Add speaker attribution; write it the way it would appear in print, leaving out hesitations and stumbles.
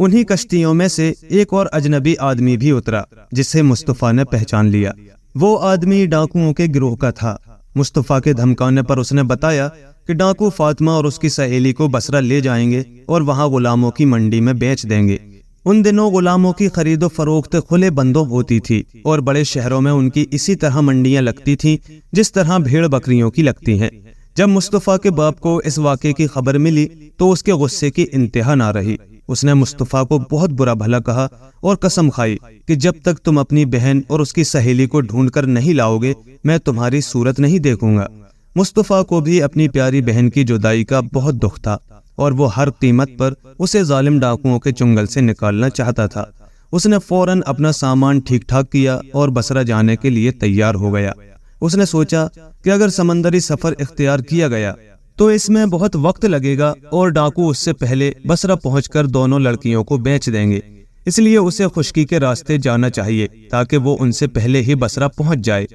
Speaker 1: انہی کشتیوں میں سے ایک اور اجنبی آدمی بھی اترا جسے مصطفیٰ نے پہچان لیا۔ وہ آدمی ڈاکوؤں کے گروہ کا تھا۔ مصطفیٰ کے دھمکانے پر اس نے بتایا کہ ڈاکو فاطمہ اور اس کی سہیلی کو بصرہ لے جائیں گے اور وہاں غلاموں کی منڈی میں بیچ دیں گے۔ ان دنوں غلاموں کی خرید و فروخت کھلے بندوں ہوتی تھی اور بڑے شہروں میں ان کی اسی طرح منڈیاں لگتی تھیں جس طرح بھیڑ بکریوں کی لگتی ہیں۔ جب مصطفیٰ کے باپ کو اس واقعے کی خبر ملی تو اس کے غصے کی انتہا نہ رہی۔ اس نے مصطفیٰ کو بہت برا بھلا کہا اور قسم کھائی کہ جب تک تم اپنی بہن اور اس کی سہیلی کو ڈھونڈ کر نہیں لاؤ گے میں تمہاری صورت نہیں دیکھوں گا۔ مصطفیٰ کو بھی اپنی پیاری بہن کی جدائی کا بہت دکھ تھا اور وہ ہر قیمت پر اسے ظالم ڈاکوؤں کے چنگل سے نکالنا چاہتا تھا۔ اس نے فوراً اپنا سامان ٹھیک ٹھاک کیا اور بصرہ جانے کے لیے تیار ہو گیا۔ اس نے سوچا کہ اگر سمندری سفر اختیار کیا گیا تو اس میں بہت وقت لگے گا اور ڈاکو اس سے پہلے بصرہ پہنچ کر دونوں لڑکیوں کو بیچ دیں گے، اس لیے اسے خشکی کے راستے جانا چاہیے تاکہ وہ ان سے پہلے ہی بصرہ پہنچ جائے۔